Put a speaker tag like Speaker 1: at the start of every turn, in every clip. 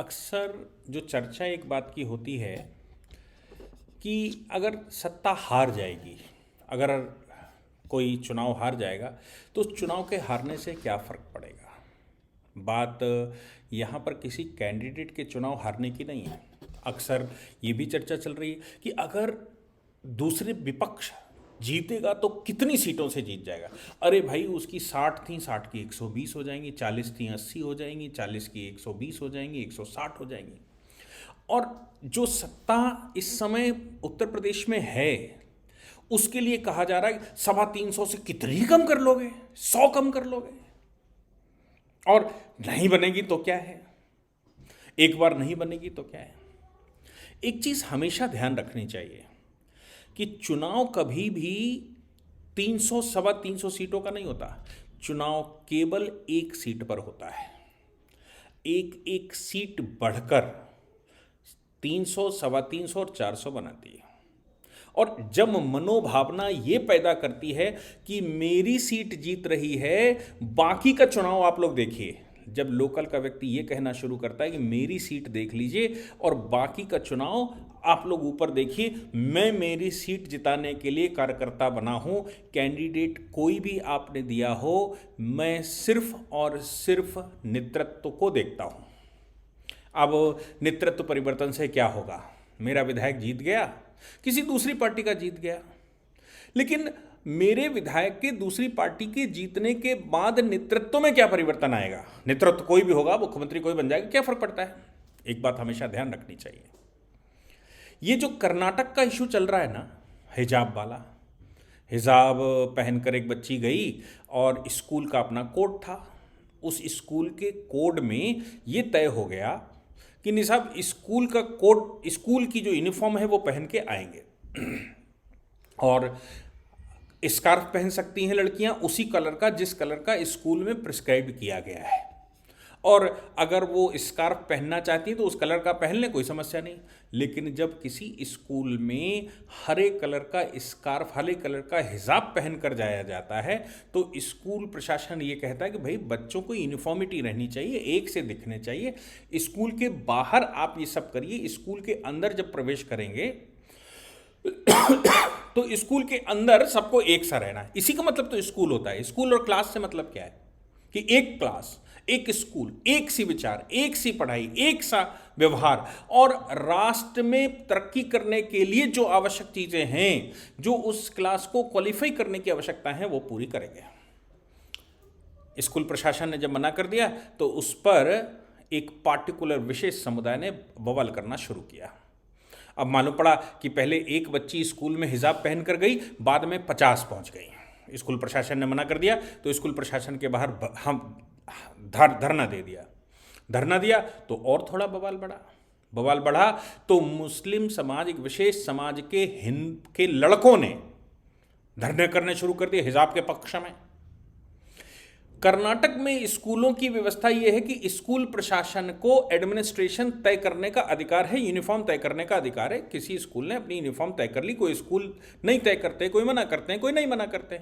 Speaker 1: अक्सर जो चर्चा एक बात की होती है कि अगर सत्ता हार जाएगी, अगर कोई चुनाव हार जाएगा तो उस चुनाव के हारने से क्या फ़र्क पड़ेगा। बात यहाँ पर किसी कैंडिडेट के चुनाव हारने की नहीं है। अक्सर ये भी चर्चा चल रही है कि अगर दूसरे विपक्ष जीतेगा तो कितनी सीटों से जीत जाएगा। अरे भाई, उसकी 60 थी, 60 की 120 हो जाएंगी, 40 थी 80 हो जाएंगी, 40 की 120 हो जाएंगी, 160 हो जाएंगी। और जो सत्ता इस समय उत्तर प्रदेश में है उसके लिए कहा जा रहा है 350 से कितनी कम कर लोगे, 100 कम कर लोगे। और नहीं बनेगी तो क्या है, एक बार नहीं बनेगी तो क्या है। एक चीज हमेशा ध्यान रखनी चाहिए कि चुनाव कभी भी 300 350 सीटों का नहीं होता। चुनाव केवल एक सीट पर होता है। एक एक सीट बढ़कर 300 350 और 400 बनाती है। और जब मनोभावना ये पैदा करती है कि मेरी सीट जीत रही है, बाकी का चुनाव आप लोग देखिए, जब लोकल का व्यक्ति ये कहना शुरू करता है कि मेरी सीट देख लीजिए और बाकी का चुनाव आप लोग ऊपर देखिए, मैं मेरी सीट जिताने के लिए कार्यकर्ता बना हूं, कैंडिडेट कोई भी आपने दिया हो, मैं सिर्फ और सिर्फ नेतृत्व को देखता हूं। अब नेतृत्व परिवर्तन से क्या होगा? मेरा विधायक जीत गया, किसी दूसरी पार्टी का जीत गया, लेकिन मेरे विधायक के दूसरी पार्टी के जीतने के बाद नेतृत्व में क्या परिवर्तन आएगा? नेतृत्व कोई भी होगा, मुख्यमंत्री कोई बन जाएगा, क्या फर्क पड़ता है? एक बात हमेशा ध्यान रखनी चाहिए। ये जो कर्नाटक का इशू चल रहा है ना, हिजाब वाला, हिजाब पहनकर एक बच्ची गई और स्कूल का अपना कोड था, उस स्कूल के कोड में ये तय हो गया कि नहीं साहब, स्कूल का कोड, स्कूल की जो यूनिफॉर्म है वो पहन के आएंगे और स्कार्फ पहन सकती हैं लड़कियां उसी कलर का जिस कलर का स्कूल में प्रिस्क्राइब किया गया है। और अगर वो स्कार्फ पहनना चाहती है तो उस कलर का पहन ले, कोई समस्या नहीं। लेकिन जब किसी स्कूल में हरे कलर का स्कार्फ, हरे कलर का हिजाब पहन कर जाया जाता है तो स्कूल प्रशासन ये कहता है कि भाई बच्चों को यूनिफॉर्मिटी रहनी चाहिए, एक से दिखने चाहिए। स्कूल के बाहर आप ये सब करिए, स्कूल के अंदर जब प्रवेश करेंगे तो स्कूल के अंदर सबको एक सा रहना है। इसी का मतलब तो स्कूल होता है। स्कूल और क्लास से मतलब क्या है कि एक क्लास, एक स्कूल, एक सी विचार, एक सी पढ़ाई, एक सा व्यवहार, और राष्ट्र में तरक्की करने के लिए जो आवश्यक चीजें हैं, जो उस क्लास को क्वालिफाई करने की आवश्यकता है, वो पूरी करेंगे। स्कूल प्रशासन ने जब मना कर दिया तो उस पर एक पार्टिकुलर विशेष समुदाय ने बवाल करना शुरू किया। अब मालूम पड़ा कि पहले एक बच्ची स्कूल में हिजाब पहन कर गई, बाद में 50 पहुंच गई। स्कूल प्रशासन ने मना कर दिया तो स्कूल प्रशासन के बाहर हम धरना दे दिया। धरना दिया तो और थोड़ा बवाल बढ़ा तो मुस्लिम समाज, एक विशेष समाज के हिंद के लड़कों ने धरने करने शुरू कर दिए हिजाब के पक्ष में। कर्नाटक में स्कूलों की व्यवस्था यह है कि स्कूल प्रशासन को एडमिनिस्ट्रेशन तय करने का अधिकार है, यूनिफॉर्म तय करने का अधिकार है। किसी स्कूल ने अपनी यूनिफॉर्म तय कर ली, कोई स्कूल नहीं तय करते, कोई मना करते हैं, कोई नहीं मना करते।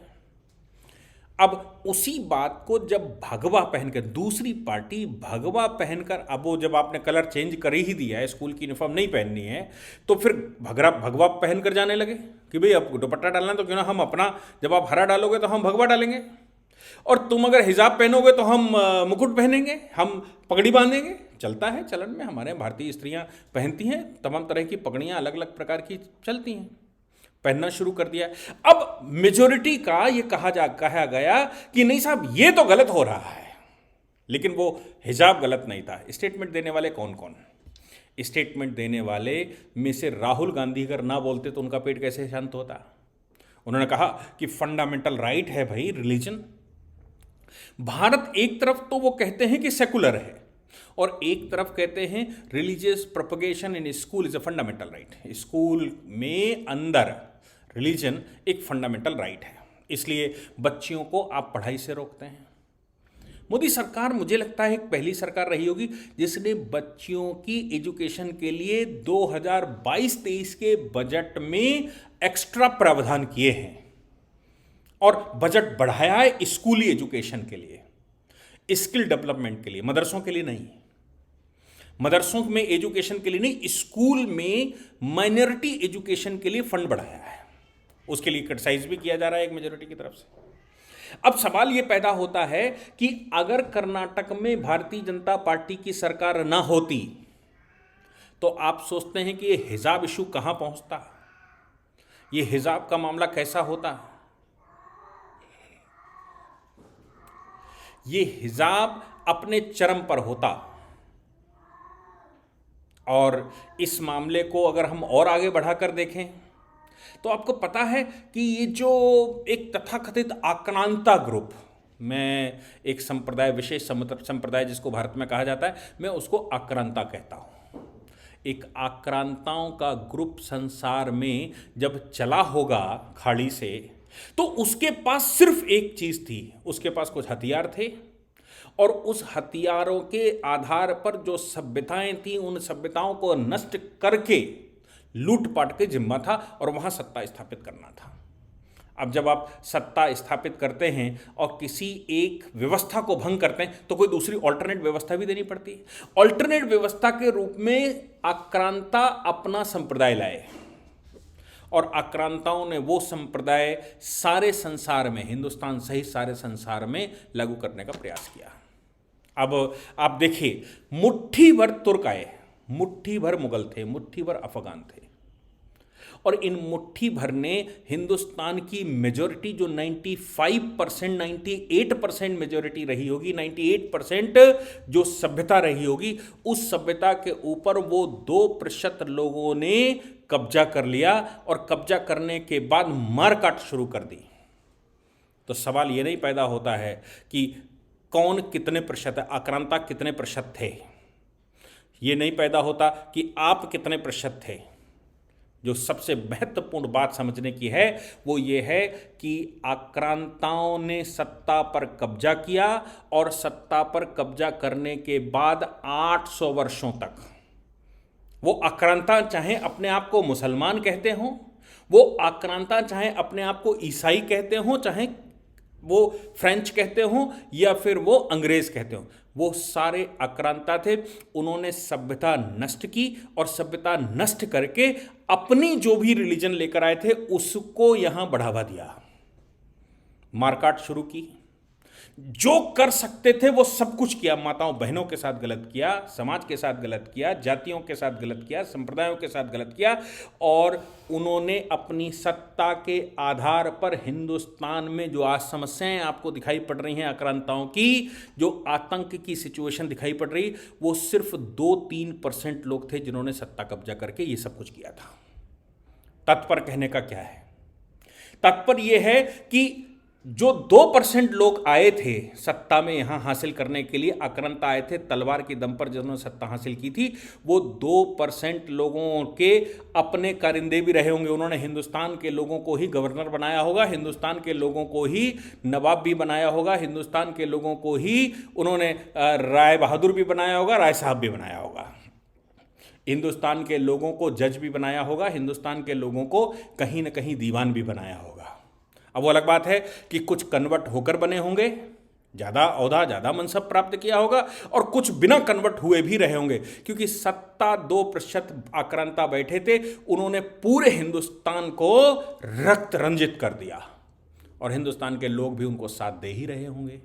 Speaker 1: अब उसी बात को जब भगवा पहनकर दूसरी पार्टी भगवा पहनकर, अब वो जब आपने कलर चेंज कर ही दिया है, स्कूल की यूनिफॉर्म नहीं पहननी है, तो फिर भगवा पहनकर जाने लगे कि भाई अब दुपट्टा डालना तो क्यों ना हम अपना, जब आप हरा डालोगे तो हम भगवा डालेंगे, और तुम अगर हिजाब पहनोगे तो हम मुकुट पहनेंगे, हम पगड़ी बांधेंगे। चलता है चलन में, हमारे भारतीय स्त्रियां पहनती हैं, तमाम तरह की पगड़ियां अलग अलग प्रकार की चलती हैं, पहनना शुरू कर दिया। अब मेजॉरिटी का ये कहा गया कि नहीं साहब ये तो गलत हो रहा है, लेकिन वो हिजाब गलत नहीं था। स्टेटमेंट देने वाले कौन कौन? स्टेटमेंट देने वाले में से राहुल गांधी अगर ना बोलते तो उनका पेट कैसे शांत होता। उन्होंने कहा कि फंडामेंटल राइट है भाई रिलीजन। भारत एक तरफ तो वो कहते हैं कि सेकुलर है और एक तरफ कहते हैं religious propagation in school is a fundamental right. School में अंदर रिलीजन एक फंडामेंटल राइट है, इसलिए बच्चियों को आप पढ़ाई से रोकते हैं। मोदी सरकार मुझे लगता है एक पहली सरकार रही होगी जिसने बच्चियों की एजुकेशन के लिए 2022-23 के बजट में एक्स्ट्रा प्रावधान किए हैं और बजट बढ़ाया है स्कूली एजुकेशन के लिए, स्किल डेवलपमेंट के लिए, मदरसों के लिए नहीं। मदरसों में एजुकेशन के लिए नहीं, स्कूल में माइनॉरिटी एजुकेशन के लिए फंड बढ़ाया है। उसके लिए क्रिटिसाइज भी किया जा रहा है एक मेजॉरिटी की तरफ से। अब सवाल यह पैदा होता है कि अगर कर्नाटक में भारतीय जनता पार्टी की सरकार ना होती तो आप सोचते हैं कि ये हिजाब इशू कहां पहुंचता, ये हिजाब का मामला कैसा होता। ये हिजाब अपने चरम पर होता। और इस मामले को अगर हम और आगे बढ़ाकर देखें तो आपको पता है कि ये जो एक तथाकथित आक्रांता ग्रुप, मैं एक संप्रदाय, विशेष संप्रदाय जिसको भारत में कहा जाता है, मैं उसको आक्रांता कहता हूँ। एक आक्रांताओं का ग्रुप संसार में जब चला होगा खाड़ी से, तो उसके पास सिर्फ एक चीज थी, उसके पास कुछ हथियार थे और उस हथियारों के आधार पर जो सभ्यताएं थी उन सभ्यताओं को नष्ट करके लूटपाट के जिम्मा था और वहां सत्ता स्थापित करना था। अब जब आप सत्ता स्थापित करते हैं और किसी एक व्यवस्था को भंग करते हैं तो कोई दूसरी ऑल्टरनेट व्यवस्था भी देनी पड़ती है। ऑल्टरनेट व्यवस्था के रूप में आक्रांता अपना संप्रदाय लाए और आक्रांताओं ने वो संप्रदाय सारे संसार में, हिंदुस्तान सहित सारे संसार में लागू करने का प्रयास किया। अब आप देखिए, मुट्ठी भर तुर्क आए, मुट्ठी भर मुगल थे, मुट्ठी भर अफगान थे और इन मुट्ठी भर ने हिंदुस्तान की मेजॉरिटी जो 95%, 98% मेजॉरिटी रही होगी, 98% जो सभ्यता रही होगी, उस सभ्यता के ऊपर वो 2% लोगों ने कब्जा कर लिया और कब्जा करने के बाद मारकाट शुरू कर दी। तो सवाल ये नहीं पैदा होता है कि कौन कितने प्रतिशत है, आक्रांता कितने प्रतिशत थे, ये नहीं पैदा होता कि आप कितने प्रतिशत थे। जो सबसे महत्वपूर्ण बात समझने की है वो ये है कि आक्रांताओं ने सत्ता पर कब्जा किया और सत्ता पर कब्जा करने के बाद 800 वर्षों तक वो आक्रांता चाहे अपने आप को मुसलमान कहते हों, वो आक्रांता चाहे अपने आप को ईसाई कहते हों, चाहे वो फ्रेंच कहते हों या फिर वो अंग्रेज कहते हों, वो सारे आक्रांता थे। उन्होंने सभ्यता नष्ट की और सभ्यता नष्ट करके अपनी जो भी रिलीजन लेकर आए थे उसको यहां बढ़ावा दिया, मारकाट शुरू की, जो कर सकते थे वो सब कुछ किया। माताओं बहनों के साथ गलत किया, समाज के साथ गलत किया, जातियों के साथ गलत किया, संप्रदायों के साथ गलत किया और उन्होंने अपनी सत्ता के आधार पर हिंदुस्तान में जो आज समस्याएं आपको दिखाई पड़ रही हैं, आक्रांताओं की जो आतंक की सिचुएशन दिखाई पड़ रही, वो सिर्फ 2-3% लोग थे जिन्होंने सत्ता कब्जा करके ये सब कुछ किया था। तात्पर्य कहने का क्या है? तात्पर्य यह है कि जो 2% लोग आए थे सत्ता में यहां हासिल करने के लिए, आक्रांता आए थे तलवार की दम पर जिन्होंने सत्ता हासिल की थी, वो 2% लोगों के अपने कारिंदे भी रहे होंगे। उन्होंने हिंदुस्तान के लोगों को ही गवर्नर बनाया होगा, हिंदुस्तान के लोगों को ही नवाब भी बनाया होगा, हिंदुस्तान के लोगों को ही उन्होंने राय बहादुर भी बनाया होगा, राय साहब भी बनाया होगा, हिंदुस्तान के लोगों को जज भी बनाया होगा, हिंदुस्तान के लोगों को कहीं ना कहीं दीवान भी बनाया होगा। अब वो अलग बात है कि कुछ कन्वर्ट होकर बने होंगे, ज़्यादा औहदा, ज़्यादा मनसब प्राप्त किया होगा, और कुछ बिना कन्वर्ट हुए भी रहे होंगे, क्योंकि 2% आक्रांता बैठे थे, उन्होंने पूरे हिंदुस्तान को रक्त रंजित कर दिया और हिंदुस्तान के लोग भी उनको साथ दे ही रहे होंगे।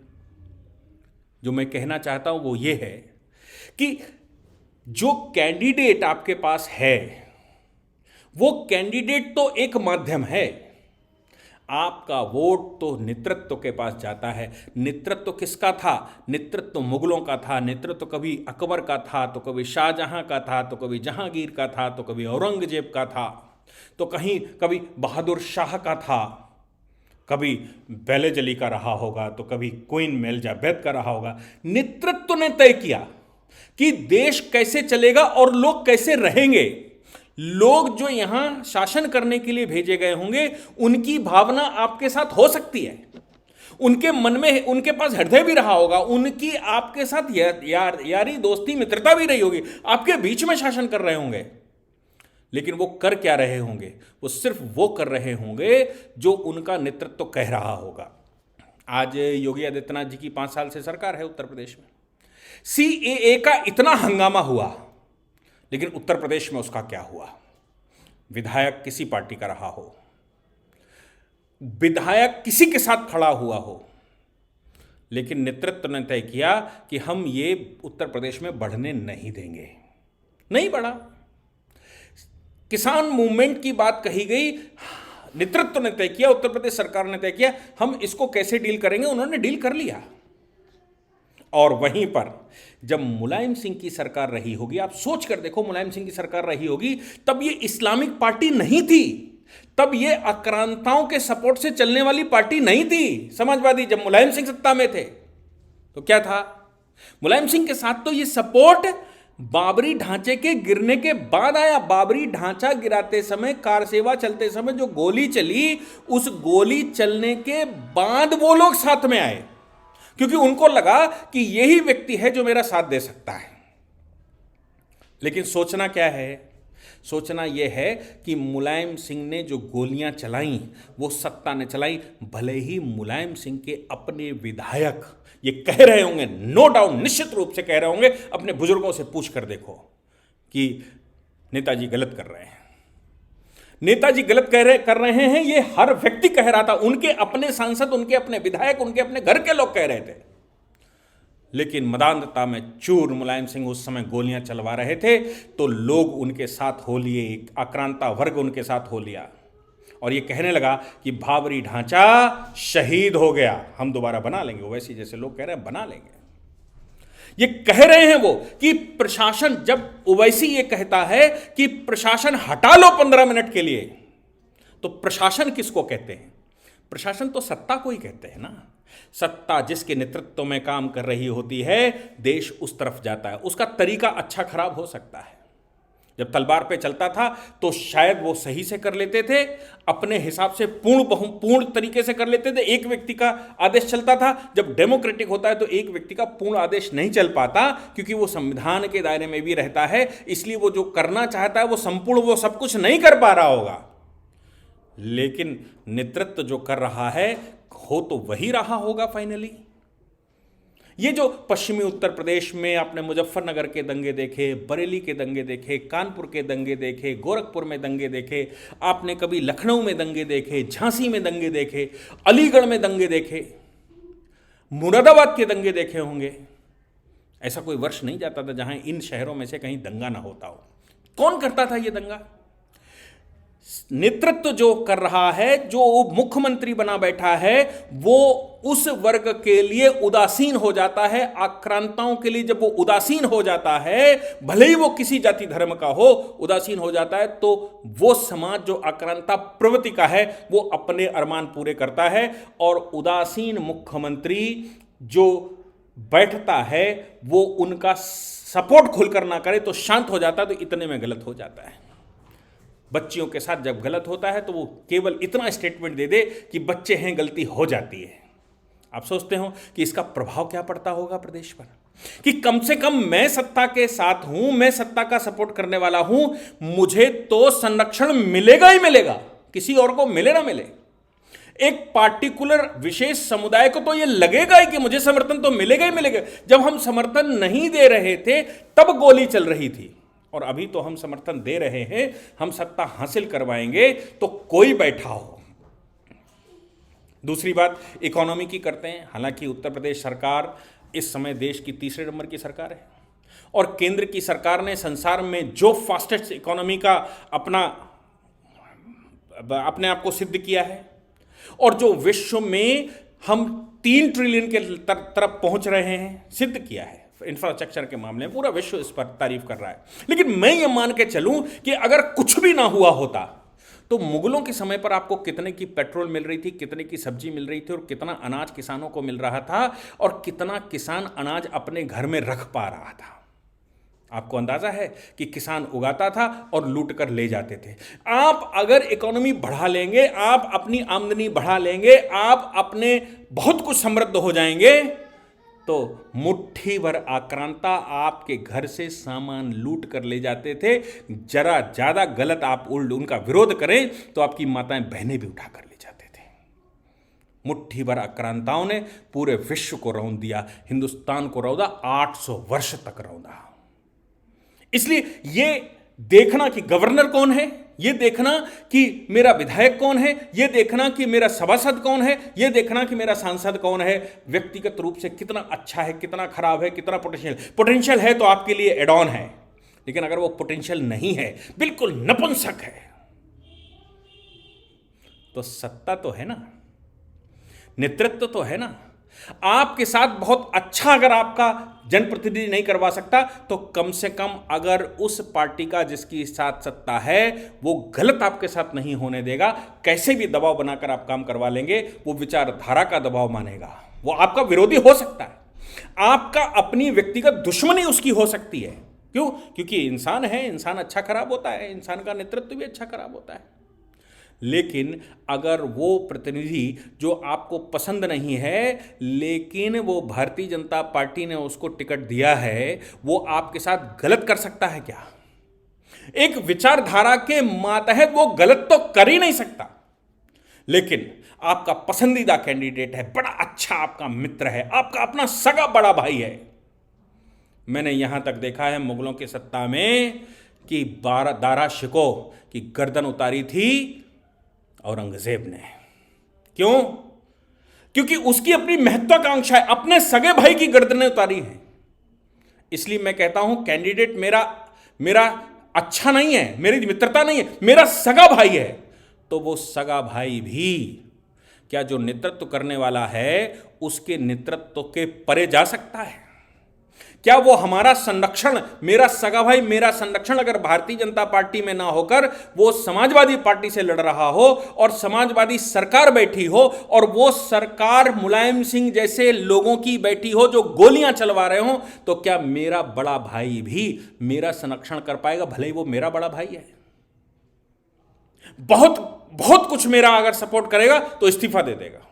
Speaker 1: जो मैं कहना चाहता हूं वो ये है कि जो कैंडिडेट आपके पास है वो कैंडिडेट तो एक माध्यम है, आपका वोट तो नेतृत्व के पास जाता है। नेतृत्व किसका था? नेतृत्व मुगलों का था, नेतृत्व कभी अकबर का था, तो कभी शाहजहां का था, तो कभी जहांगीर का था, तो कभी औरंगजेब का था, तो कभी बहादुर शाह का था, कभी बेलेज अली का रहा होगा, तो कभी क्वीन मेलजाबेथ का रहा होगा। नेतृत्व ने तय किया कि देश कैसे चलेगा और लोग कैसे रहेंगे। लोग जो यहां शासन करने के लिए भेजे गए होंगे उनकी भावना आपके साथ हो सकती है, उनके मन में, उनके पास हृदय भी रहा होगा, उनकी आपके साथ यारी दोस्ती मित्रता भी रही होगी, आपके बीच में शासन कर रहे होंगे, लेकिन वो कर क्या रहे होंगे? वो सिर्फ वो कर रहे होंगे जो उनका नेतृत्व कह रहा होगा। आज योगी आदित्यनाथ जी की 5 साल से सरकार है उत्तर प्रदेश में। CAA का इतना हंगामा हुआ, लेकिन उत्तर प्रदेश में उसका क्या हुआ? विधायक किसी पार्टी का रहा हो, विधायक किसी के साथ खड़ा हुआ हो, लेकिन नेतृत्व ने तय किया कि हम ये उत्तर प्रदेश में बढ़ने नहीं देंगे, नहीं बढ़ा। किसान मूवमेंट की बात कही गई, नेतृत्व ने तय किया, उत्तर प्रदेश सरकार ने तय किया हम इसको कैसे डील करेंगे, उन्होंने डील कर लिया। और वहीं पर जब मुलायम सिंह की सरकार रही होगी, आप सोच कर देखो, मुलायम सिंह की सरकार रही होगी, तब ये इस्लामिक पार्टी नहीं थी, तब ये आक्रांताओं के सपोर्ट से चलने वाली पार्टी नहीं थी समाजवादी। जब मुलायम सिंह सत्ता में थे तो क्या था? मुलायम सिंह के साथ तो ये सपोर्ट बाबरी ढांचे के गिरने के बाद आया। बाबरी ढांचा गिराते समय, कार सेवा चलते समय जो गोली चली, उस गोली चलने के बाद वो लोग साथ में आए, क्योंकि उनको लगा कि यही व्यक्ति है जो मेरा साथ दे सकता है। लेकिन सोचना क्या है? सोचना यह है कि मुलायम सिंह ने जो गोलियां चलाई वो सत्ता ने चलाई। भले ही मुलायम सिंह के अपने विधायक ये कह रहे होंगे, नो डाउट, निश्चित रूप से कह रहे होंगे, अपने बुजुर्गों से पूछ कर देखो कि नेताजी गलत कर रहे हैं, नेताजी गलत कर रहे हैं। ये हर व्यक्ति कह रहा था, उनके अपने सांसद, उनके अपने विधायक, उनके अपने घर के लोग कह रहे थे। लेकिन मदान्धता में चूर मुलायम सिंह उस समय गोलियां चलवा रहे थे तो लोग उनके साथ हो लिए, एक आक्रांता वर्ग उनके साथ हो लिया और ये कहने लगा कि बाबरी ढांचा शहीद हो गया, हम दोबारा बना लेंगे। ओवैसी जैसे लोग कह रहे हैं बना लेंगे। ये कह रहे हैं वो कि प्रशासन, जब ओवैसी ये कहता है कि प्रशासन हटा लो 15 मिनट के लिए, तो प्रशासन किसको कहते हैं? प्रशासन तो सत्ता को ही कहते हैं ना। सत्ता जिसके नेतृत्व में काम कर रही होती है, देश उस तरफ जाता है। उसका तरीका अच्छा खराब हो सकता है। जब तलवार पे चलता था तो शायद वो सही से कर लेते थे, अपने हिसाब से पूर्ण तरीके से कर लेते थे, एक व्यक्ति का आदेश चलता था। जब डेमोक्रेटिक होता है तो एक व्यक्ति का पूर्ण आदेश नहीं चल पाता, क्योंकि वो संविधान के दायरे में भी रहता है, इसलिए वो जो करना चाहता है वो संपूर्ण, वो सब कुछ नहीं कर पा रहा होगा। लेकिन नेतृत्व जो कर रहा है हो तो वही रहा होगा फाइनली। ये जो पश्चिमी उत्तर प्रदेश में आपने मुजफ्फरनगर के दंगे देखे, बरेली के दंगे देखे, कानपुर के दंगे देखे, गोरखपुर में दंगे देखे, आपने कभी लखनऊ में दंगे देखे, झांसी में दंगे देखे, अलीगढ़ में दंगे देखे, मुरादाबाद के दंगे देखे होंगे। ऐसा कोई वर्ष नहीं जाता था जहां इन शहरों में से कहीं दंगा ना होता हो। कौन करता था ये दंगा? नेतृत्व जो कर रहा है, जो मुख्यमंत्री बना बैठा है, वो उस वर्ग के लिए उदासीन हो जाता है। आक्रांताओं के लिए जब वो उदासीन हो जाता है, भले ही वो किसी जाति धर्म का हो, उदासीन हो जाता है, तो वो समाज जो आक्रांता प्रवृत्ति का है वो अपने अरमान पूरे करता है। और उदासीन मुख्यमंत्री जो बैठता है वो उनका सपोर्ट खुलकर ना करे तो शांत हो जाता है, तो इतने में गलत हो जाता है। बच्चियों के साथ जब गलत होता है तो वो केवल इतना स्टेटमेंट दे दे कि बच्चे हैं, गलती हो जाती है। आप सोचते हो कि इसका प्रभाव क्या पड़ता होगा प्रदेश पर, कि कम से कम मैं सत्ता के साथ हूं, मैं सत्ता का सपोर्ट करने वाला हूं, मुझे तो संरक्षण मिलेगा ही मिलेगा, किसी और को मिले ना मिले। एक पार्टिकुलर विशेष समुदाय को तो यह लगेगा ही कि मुझे समर्थन तो मिलेगा ही मिलेगा। जब हम समर्थन नहीं दे रहे थे तब गोली चल रही थी, और अभी तो हम समर्थन दे रहे हैं, हम सत्ता हासिल करवाएंगे तो कोई बैठा हो। दूसरी बात इकोनॉमी की करते हैं। हालांकि उत्तर प्रदेश सरकार इस समय देश की तीसरे नंबर की सरकार है और केंद्र की सरकार ने संसार में जो फास्टेस्ट इकोनॉमी का अपने आप को सिद्ध किया है, और जो विश्व में हम 3 ट्रिलियन के तरफ पहुंच रहे हैं, सिद्ध किया है इंफ्रास्ट्रक्चर के मामले में। पूरा विश्व इस पर तारीफ कर रहा है। लेकिन मैं ये मान के चलूं कि अगर कुछ भी ना हुआ होता तो मुगलों के समय पर आपको कितने की पेट्रोल मिल रही थी, कितने की सब्जी मिल रही थी, और कितना अनाज किसानों को मिल रहा था, और कितना किसान अनाज अपने घर में रख पा रहा था। आपको अंदाजा है कि किसान उगाता था और लूट कर ले जाते थे। आप अगर इकोनॉमी बढ़ा लेंगे, आप अपनी आमदनी बढ़ा लेंगे, आप अपने बहुत कुछ समृद्ध हो जाएंगे, तो मुट्ठी भर आक्रांता आपके घर से सामान लूट कर ले जाते थे। जरा ज्यादा गलत आप उनका विरोध करें तो आपकी माताएं बहनें भी उठा कर ले जाते थे। मुट्ठी भर आक्रांताओं ने पूरे विश्व को रौंद दिया, हिंदुस्तान को रौंदा, 800 वर्ष तक रौंदा। इसलिए ये देखना कि गवर्नर कौन है, ये देखना कि मेरा विधायक कौन है, ये देखना कि मेरा सभासद कौन है, ये देखना कि मेरा सांसद कौन है, व्यक्तिगत रूप से कितना अच्छा है, कितना खराब है, कितना पोटेंशियल है तो आपके लिए एड ऑन है। लेकिन अगर वो पोटेंशियल नहीं है, बिल्कुल नपुंसक है, तो सत्ता तो है ना, नेतृत्व तो है ना। आपके साथ बहुत अच्छा अगर आपका जनप्रतिनिधि नहीं करवा सकता, तो कम से कम अगर उस पार्टी का जिसकी साथ सत्ता है वो गलत आपके साथ नहीं होने देगा, कैसे भी दबाव बनाकर आप काम करवा लेंगे, वो विचारधारा का दबाव मानेगा। वो आपका विरोधी हो सकता है, आपका अपनी व्यक्तिगत दुश्मनी उसकी हो सकती है। क्यों? क्योंकि इंसान है, इंसान अच्छा खराब होता है, इंसान का नेतृत्व भी अच्छा खराब होता है। लेकिन अगर वो प्रतिनिधि जो आपको पसंद नहीं है, लेकिन वो भारतीय जनता पार्टी ने उसको टिकट दिया है, वो आपके साथ गलत कर सकता है क्या? एक विचारधारा के मातहत वो गलत तो कर ही नहीं सकता, लेकिन आपका पसंदीदा कैंडिडेट है, बड़ा अच्छा आपका मित्र है, आपका अपना सगा बड़ा भाई है। मैंने यहां तक देखा है मुगलों की सत्ता में कि दारा शिको की गर्दन उतारी थी औरंगजेब ने। क्यों? क्योंकि उसकी अपनी महत्वाकांक्षा है, अपने सगे भाई की गर्दनें उतारी हैं। इसलिए मैं कहता हूं कैंडिडेट मेरा अच्छा नहीं है, मेरी मित्रता नहीं है, मेरा सगा भाई है, तो वो सगा भाई भी क्या जो नेतृत्व करने वाला है उसके नेतृत्व के परे जा सकता है? क्या वो हमारा संरक्षण, मेरा सगा भाई मेरा संरक्षण अगर भारतीय जनता पार्टी में ना होकर वो समाजवादी पार्टी से लड़ रहा हो और समाजवादी सरकार बैठी हो और वो सरकार मुलायम सिंह जैसे लोगों की बैठी हो जो गोलियां चलवा रहे हो, तो क्या मेरा बड़ा भाई भी मेरा संरक्षण कर पाएगा? भले ही वो मेरा बड़ा भाई है, बहुत कुछ मेरा अगर सपोर्ट करेगा तो इस्तीफा दे देगा,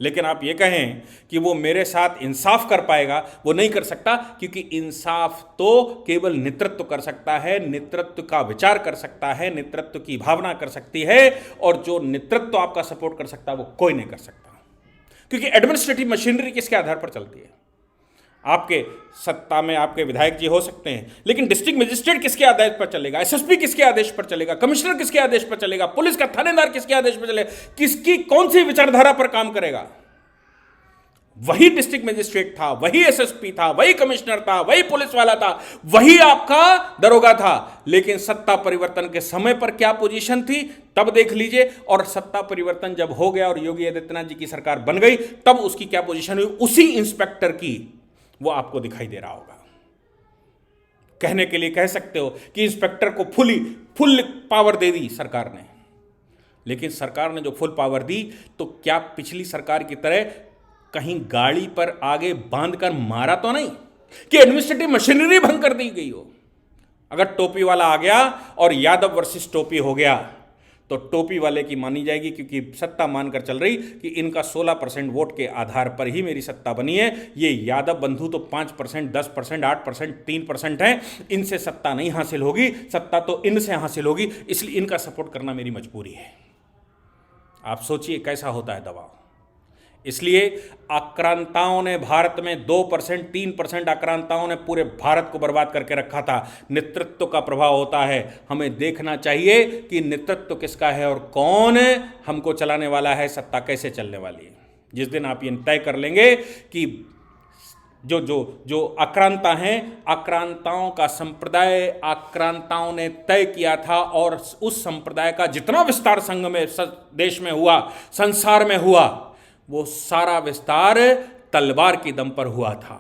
Speaker 1: लेकिन आप ये कहें कि वो मेरे साथ इंसाफ कर पाएगा, वो नहीं कर सकता। क्योंकि इंसाफ तो केवल नेतृत्व कर सकता है, नेतृत्व का विचार कर सकता है, नेतृत्व की भावना कर सकती है, और जो नेतृत्व आपका सपोर्ट कर सकता है वो कोई नहीं कर सकता। क्योंकि एडमिनिस्ट्रेटिव मशीनरी किसके आधार पर चलती है? आपके सत्ता में आपके विधायक जी हो सकते हैं, लेकिन डिस्ट्रिक्ट मजिस्ट्रेट किसके आदेश पर चलेगा? एसएसपी किसके आदेश पर चलेगा? कमिश्नर किसके आदेश पर चलेगा? पुलिस का थानेदार किसके आदेश पर चलेगा? किसकी कौन सी विचारधारा पर काम करेगा? वही डिस्ट्रिक्ट मजिस्ट्रेट था, वही एसएसपी था, वही कमिश्नर था, वही पुलिस वाला था, वही आपका दरोगा था, लेकिन सत्ता परिवर्तन के समय पर क्या पोजीशन थी तब देख लीजिए, और सत्ता परिवर्तन जब हो गया और योगी आदित्यनाथ जी की सरकार बन गई तब उसकी क्या पोजीशन हुई उसी इंस्पेक्टर की, वो आपको दिखाई दे रहा होगा। कहने के लिए कह सकते हो कि इंस्पेक्टर को फुल पावर दे दी सरकार ने, लेकिन सरकार ने जो फुल पावर दी तो क्या पिछली सरकार की तरह कहीं गाड़ी पर आगे बांधकर मारा तो नहीं कि एडमिनिस्ट्रेटिव मशीनरी भंग कर दी गई हो? अगर टोपी वाला आ गया और यादव वर्सेस टोपी हो गया तो टोपी वाले की मानी जाएगी, क्योंकि सत्ता मानकर चल रही कि इनका 16% वोट के आधार पर ही मेरी सत्ता बनी है, ये यादव बंधु तो 5%, 10%, 8%, 3% है, इनसे सत्ता नहीं हासिल होगी, सत्ता तो इनसे हासिल होगी, इसलिए इनका सपोर्ट करना मेरी मजबूरी है। आप सोचिए कैसा होता है दबाव। इसलिए आक्रांताओं ने भारत में 2%, 3% आक्रांताओं ने पूरे भारत को बर्बाद करके रखा था। नेतृत्व का प्रभाव होता है, हमें देखना चाहिए कि नेतृत्व किसका है और कौन हमको चलाने वाला है, सत्ता कैसे चलने वाली है। जिस दिन आप ये तय कर लेंगे कि जो आक्रांता हैं, आक्रांताओं का संप्रदाय आक्रांताओं ने तय किया था, और उस संप्रदाय का जितना विस्तार संघ में देश में हुआ, संसार में हुआ, वो सारा विस्तार तलवार की दम पर हुआ था।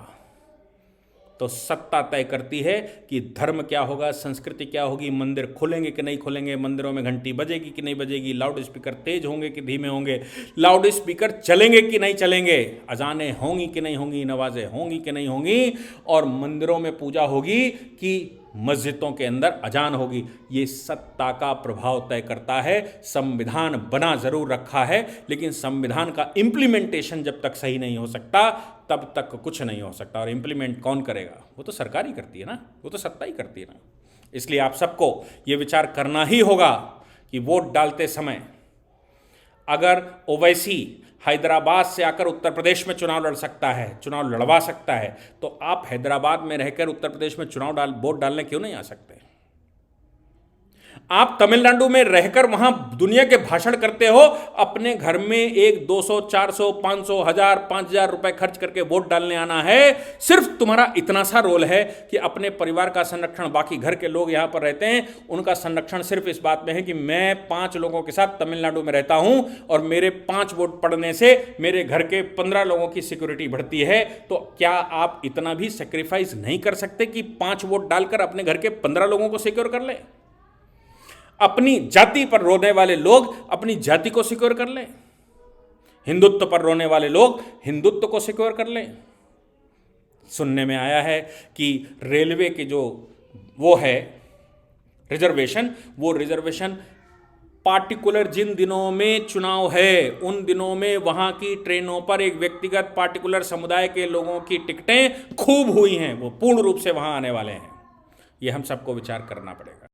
Speaker 1: तो सत्ता तय करती है कि धर्म क्या होगा, संस्कृति क्या होगी, मंदिर खुलेंगे कि नहीं खुलेंगे, मंदिरों में घंटी बजेगी कि नहीं बजेगी, लाउड स्पीकर तेज होंगे कि धीमे होंगे, लाउड स्पीकर चलेंगे कि नहीं चलेंगे, अजानें होंगी कि नहीं होंगी, नवाजें होंगी कि नहीं होंगी, और मंदिरों में पूजा होगी कि मस्जिदों के अंदर अजान होगी। ये सत्ता का प्रभाव तय करता है। संविधान बना जरूर रखा है, लेकिन संविधान का इम्प्लीमेंटेशन जब तक सही नहीं हो सकता तब तक कुछ नहीं हो सकता। और इम्प्लीमेंट कौन करेगा? वो तो सरकार ही करती है ना, वो तो सत्ता ही करती है ना। इसलिए आप सबको ये विचार करना ही होगा कि वोट डालते समय अगर ओवैसी हैदराबाद से आकर उत्तर प्रदेश में चुनाव लड़ सकता है, चुनाव लड़वा सकता है, तो आप हैदराबाद में रहकर उत्तर प्रदेश में वोट डालने क्यों नहीं आ सकते? आप तमिलनाडु में रहकर वहां दुनिया के भाषण करते हो, अपने घर में एक 200, 400, 500, 1000, 5000 रुपए खर्च करके वोट डालने आना है। सिर्फ तुम्हारा इतना सा रोल है कि अपने परिवार का संरक्षण, बाकी घर के लोग यहां पर रहते हैं, उनका संरक्षण सिर्फ इस बात में है कि मैं 5 लोगों के साथ तमिलनाडु में रहता हूं और मेरे 5 वोट पड़ने से मेरे घर के 15 लोगों की सिक्योरिटी बढ़ती है। तो क्या आप इतना भी सेक्रीफाइस नहीं कर सकते कि 5 वोट डालकर अपने घर के 15 लोगों को सिक्योर कर ले? अपनी जाति पर रोने वाले लोग अपनी जाति को सिक्योर कर लें, हिंदुत्व पर रोने वाले लोग हिंदुत्व को सिक्योर कर लें। सुनने में आया है कि रेलवे की जो वो है रिजर्वेशन, वो रिजर्वेशन पार्टिकुलर जिन दिनों में चुनाव है उन दिनों में वहां की ट्रेनों पर एक व्यक्तिगत पार्टिकुलर समुदाय के लोगों की टिकटें खूब हुई हैं, वो पूर्ण रूप से वहां आने वाले हैं। ये हम सबको विचार करना पड़ेगा।